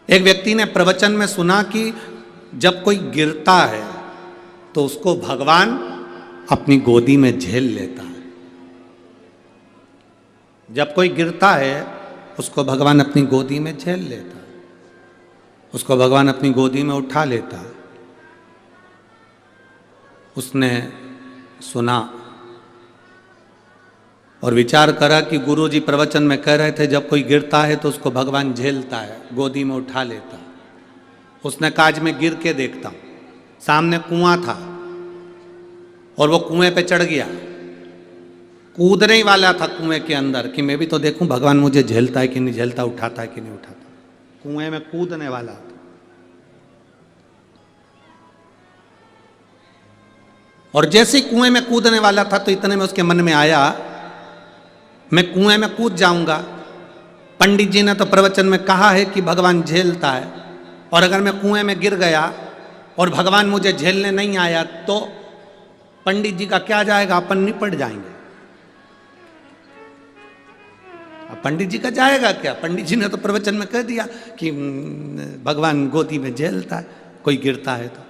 एक व्यक्ति ने प्रवचन में सुना कि जब कोई गिरता है तो उसको भगवान अपनी गोदी में झेल लेता है। जब कोई गिरता है उसको भगवान अपनी गोदी में झेल लेता है, उसको भगवान अपनी गोदी में उठा लेता है। उसने सुना और विचार करा कि गुरुजी प्रवचन में कह रहे थे जब कोई गिरता है तो उसको भगवान झेलता है, गोदी में उठा लेता है। उसने कहा आज मैं गिर के देखता हूं। सामने कुआं था और वो कुएं पे चढ़ गया, कूदने ही वाला था कुएं के अंदर कि मैं भी तो देखूं भगवान मुझे झेलता है कि नहीं झेलता, उठाता है कि नहीं उठाता। कुएं में कूदने वाला था। और जैसे ही कुएं में कूदने वाला था तो इतने में उसके मन में आया मैं कुएं में कूद जाऊंगा। पंडित जी ने तो प्रवचन में कहा है कि भगवान झेलता है, और अगर मैं कुएं में गिर गया और भगवान मुझे झेलने नहीं आया तो पंडित जी का क्या जाएगा, अपन निपट जाएंगे। अब पंडित जी का जाएगा क्या? पंडित जी ने तो प्रवचन में कह दिया कि भगवान गोदी में झेलता है कोई गिरता है तो।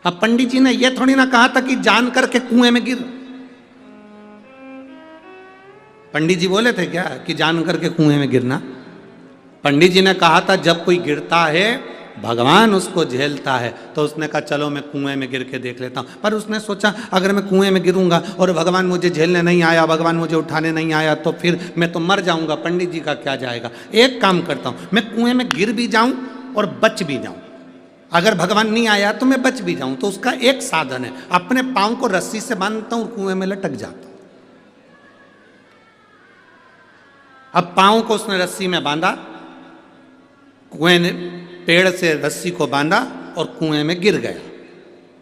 अब पंडित जी ने यह थोड़ी ना कहा था कि जान करके कुएं में गिर। पंडित जी बोले थे क्या कि जान करके कुएं में गिरना? पंडित जी ने कहा था जब कोई गिरता है भगवान उसको झेलता है। तो उसने कहा चलो मैं कुएं में गिर के देख लेता हूं। पर उसने सोचा अगर मैं कुएं में गिरूंगा और भगवान मुझे झेलने नहीं आया, भगवान मुझे उठाने नहीं आया तो फिर मैं तो मर जाऊंगा, पंडित जी का क्या जाएगा। एक काम करता हूं, मैं कुएं में गिर भी जाऊं और बच भी जाऊं। अगर भगवान नहीं आया तो मैं बच भी जाऊं। तो उसका एक साधन है, अपने पांव को रस्सी से बांधता हूं और कुएं में लटक जाता हूं। अब पांव को उसने रस्सी में बांधा, कुएं ने पेड़ से रस्सी को बांधा और कुएं में गिर गया।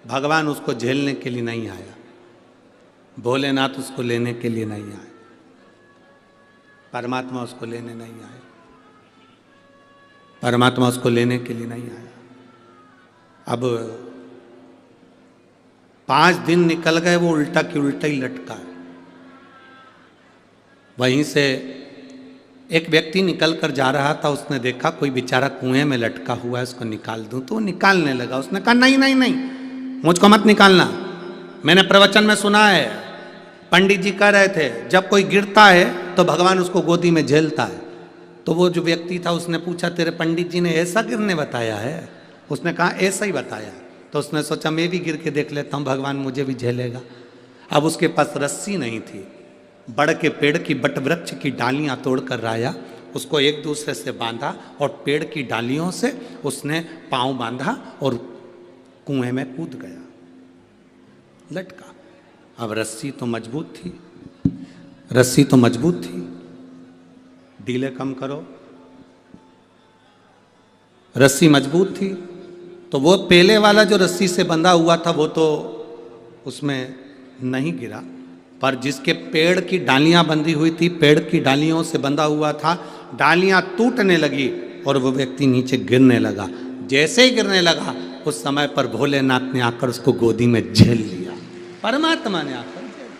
भगवान उसको झेलने के लिए नहीं आया, भोलेनाथ उसको लेने के लिए नहीं आए, परमात्मा उसको लेने नहीं आए, परमात्मा उसको लेने के लिए नहीं आया। अब 5 दिन निकल गए, वो उल्टा की उल्टा ही लटका है। वहीं से एक व्यक्ति निकल कर जा रहा था, उसने देखा कोई बेचारा कुएं में लटका हुआ है, उसको निकाल दूं। तो वो निकालने लगा। उसने कहा नहीं नहीं नहीं, मुझको मत निकालना। मैंने प्रवचन में सुना है, पंडित जी कह रहे थे जब कोई गिरता है तो भगवान उसको गोदी में झेलता है। तो वो जो व्यक्ति था उसने पूछा तेरे पंडित जी ने ऐसा गिरने बताया है? उसने कहा ऐसा ही बताया। तो उसने सोचा मैं भी गिर के देख लेता हूँ, भगवान मुझे भी झेलेगा। अब उसके पास रस्सी नहीं थी, बड़ के पेड़ की बट वृक्ष की डालियां तोड़कर लाया, उसको एक दूसरे से बांधा और पेड़ की डालियों से उसने पांव बांधा और कुएं में कूद गया, लटका। अब रस्सी तो मजबूत थी, रस्सी तो मजबूत थी, ढीले कम करो। रस्सी मजबूत थी तो वो पहले वाला जो रस्सी से बंधा हुआ था वो तो उसमें नहीं गिरा, पर जिसके पेड़ की डालियां बंधी हुई थी, पेड़ की डालियों से बंधा हुआ था, डालियां टूटने लगी और वो व्यक्ति नीचे गिरने लगा। जैसे ही गिरने लगा उस समय पर भोलेनाथ ने आकर उसको गोदी में झेल लिया, परमात्मा ने आकर झेल।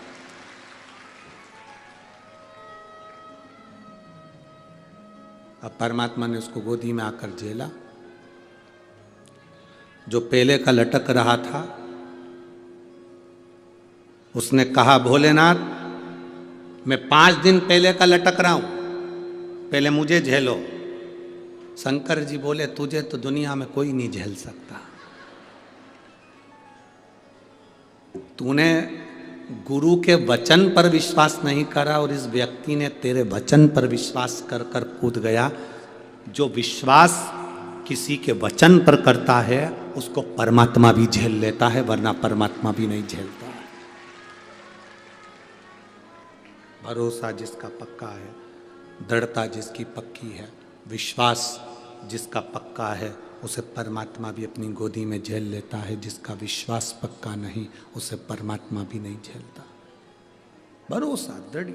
अब परमात्मा ने उसको गोदी में आकर झेला। जो पहले का लटक रहा था उसने कहा भोलेनाथ मैं 5 दिन पहले का लटक रहा हूं, पहले मुझे झेलो। शंकर जी बोले तुझे तो दुनिया में कोई नहीं झेल सकता। तूने गुरु के वचन पर विश्वास नहीं करा और इस व्यक्ति ने तेरे वचन पर विश्वास कर कर कूद गया। जो विश्वास किसी के वचन पर करता है उसको परमात्मा भी झेल लेता है, वरना परमात्मा भी नहीं झेलता है। भरोसा जिसका पक्का है, दृढ़ता जिसकी पक्की है, विश्वास जिसका पक्का है, उसे परमात्मा भी अपनी गोदी में झेल लेता है। जिसका विश्वास पक्का नहीं उसे परमात्मा भी नहीं झेलता। भरोसा दृढ़